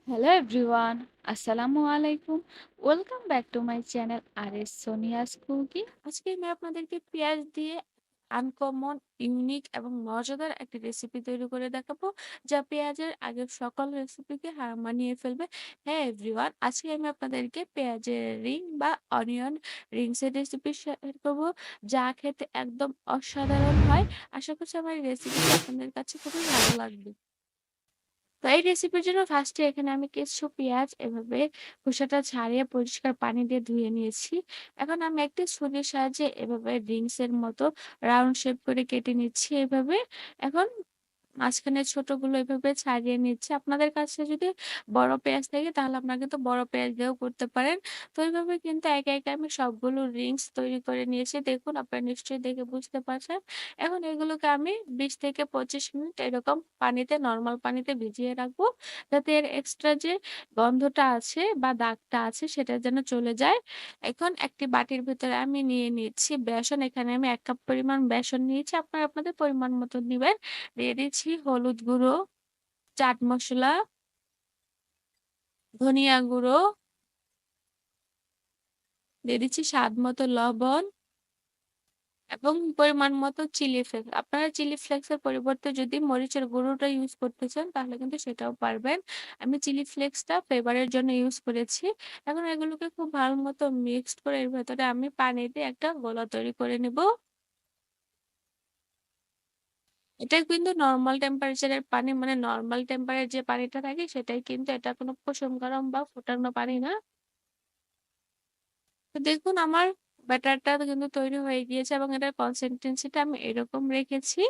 Hello everyone, Assalamu alaikum. Welcome back to my channel RS Sonia's Cooking. আজকে আমি আপনাদেরকে পেঁয়াজ দিয়ে আনকমন, ইউনিক এবং মজাদার একটা রেসিপি তৈরি করে দেখাবো, যা পেঁয়াজের আগের সকল রেসিপিকে হার মানিয়ে ফেলবে। হ্যাঁ এভরিওয়ান, আজকে আমি আপনাদেরকে পেঁয়াজের রিং বা অনিয়ন রিংসের রেসিপি শেয়ার করবো, যা খেতে একদম অসাধারণ হয়। আশা করছি আমার এই রেসিপিটি আপনাদের কাছে খুবই ভালো লাগবে। তো এই রেসিপির জন্য ফার্স্টে এখানে আমি কিছু পেঁয়াজ এভাবে খোসাটা ছাড়িয়ে পরিষ্কার পানি দিয়ে ধুয়ে নিয়েছি। এখন আমি একটি ছুরির সাহায্যে এভাবে রিংস এর মতো রাউন্ড শেপ করে কেটে নিচ্ছি এভাবে। এখন মাঝখানে ছোটগুলো এভাবে ছাড়িয়ে নিচ্ছি। আপনাদের কাছে যদি বড় পেঁয়াজ থাকে তাহলে আপনারা কিন্তু বড় পেঁয়াজ দিয়েও করতে পারেন। তো এইভাবে কিন্তু একে, একে আমি সবগুলো রিংস তৈরি করে নিয়েছি। দেখুন আপনারা নিশ্চয়ই দেখে বুঝতে পারছেন। এখন এগুলোকে আমি ২০ থেকে ২৫ মিনিট এরকম পানিতে নরমাল পানিতে ভিজিয়ে রাখবো। যাতে এর এক্সট্রা যে গন্ধটা আছে বা দাগটা আছে সেটা যেন চলে যায়। এখন একটি বাটির ভেতরে আমি নিয়ে নিচ্ছি বেসন। এখানে আমি ১ কাপ পরিমাণ বেসন নিয়েছি। আপনারা আপনাদের পরিমাণ মতো নিবেন। দিয়ে দিচ্ছি হলুদ গুঁড়ো, চাট মসলা, ধনিয়া গুঁড়ো, দিয়ে দিচ্ছি স্বাদ মতো লবণ এবং পরিমাণ মতো চিলি ফ্লেক্স। আপনারা চিলি ফ্লেক্স এর পরিবর্তে যদি মরিচের গুঁড়োটা ইউজ করতে চান তাহলে কিন্তু সেটাও পারবেন। আমি চিলি ফ্লেক্সটা ফ্লেভার এর জন্য ইউজ করেছি। এখন এগুলোকে খুব ভালো মতো মিক্সড করে এর ভেতরে আমি পানি দিয়ে একটা গোলা তৈরি করে নিব। এটা কিন্তু নরমাল টেম্পারেচার এর পানি, মানে নরমাল টেম্পারের যে পানিটা থাকে সেটাই কিন্তু, এটা কোনো কুসুম গরম বা ফুটানো পানি না। তো দেখুন আমার ব্যাটারটা কিন্তু তৈরি হয়ে গিয়েছে এবং এটার কনসিস্টেন্সিটা আমি এরকম রেখেছি।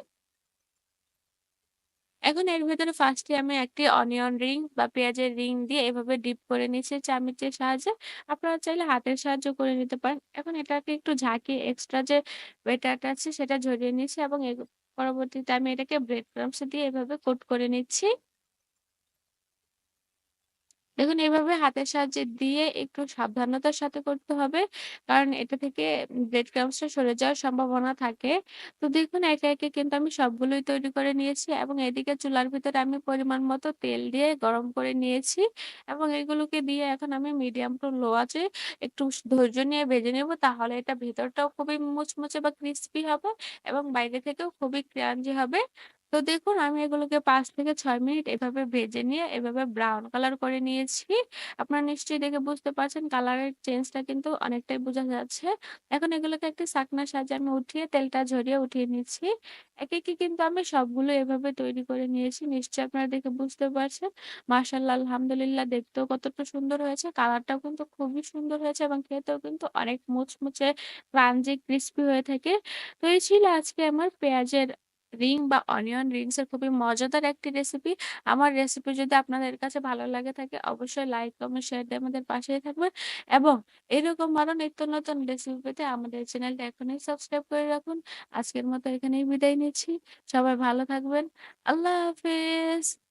এখন এর ভেতরে ফার্স্টে আমি একটি অনিয়ন রিং বা পেঁয়াজের রিং দিয়ে এভাবে ডিপ করে নিচ্ছি চামচের সাহায্যে। আপনারা চাইলে হাতের সাহায্যে করে নিতে পারেন। এখন এটাকে একটু ঝাঁকিয়ে এক্সট্রা যে ব্যাটারটা আছে সেটা ঝরিয়ে নিচ্ছি এবং পরবর্তীতে আমি এটাকে ব্রেড ক্রাম্বস দিয়ে এভাবে কোট করে নিচ্ছি। দেখুন এভাবে হাতের সাহায্যে দিয়ে একটু সাবধানতার সাথে করতে হবে। কারণ এটা থেকে ব্রেড ক্রাম্বস টা সরে যাওয়ার সম্ভাবনা থাকে। তো দেখুন একে, একে কিন্তু আমি সবগুলোই তৈরি করে নিয়েছি এবং এদিকে চুলার ভিতরে আমি পরিমাণ মতো তেল দিয়ে গরম করে নিয়েছি এবং এগুলোকে দিয়ে এখন আমি মিডিয়াম টু লো আঁচে একটু ধৈর্য নিয়ে ভেজে নেব। তাহলে এটা ভেতরটাও খুবই মুচমুচে বা ক্রিসপি হবে এবং বাইরে থেকেও খুবই ক্রাঞ্চি হবে। তো দেখুন আমি এগুলোকে ৫ থেকে ৬ মিনিট এভাবে ভেজে নিয়ে এভাবে ব্রাউন কালার করে নিয়েছি। আপনারা নিশ্চয়ই দেখে বুঝতে পারছেন কালারের চেঞ্জটা কিন্তু অনেকটাই বোঝা যাচ্ছে। এখন এগুলোকে একটি ছাঁকনার সাহায্যে আমি উঠিয়ে তেলটা ঝরিয়ে উঠিয়ে নিচ্ছি। একে, একে কিন্তু আমি সবগুলো এভাবে তৈরি করে নিয়েছি। নিশ্চয়ই আপনারা দেখে বুঝতে পারছেন। মাশাআল্লাহ আলহামদুলিল্লাহ দেখতেও কতটা সুন্দর হয়েছে। কালারটাও কিন্তু খুবই সুন্দর হয়েছে এবং খেতেও কিন্তু অনেক মুচমুচে, ক্রাঞ্চি, ক্রিসপি হয়ে থাকে। তো এই ছিল আজকে আমার পেঁয়াজের রিং বা অনিয়ন রিংস এর খুবই মজাদার একটি রেসিপি। আমার রেসিপি যদি আপনাদের কাছে ভালো লাগে থাকে অবশ্যই লাইক, কমেন্ট, শেয়ার দিয়ে আমাদের পাশেই থাকবেন এবং এরকম আরো নিত্য নতুন রেসিপি পেতে আমাদের চ্যানেলটা এখনই সাবস্ক্রাইব করে রাখুন। আজকের মতো এখানেই বিদায় নিচ্ছি। সবাই ভালো থাকবেন। আল্লাহ হাফেজ।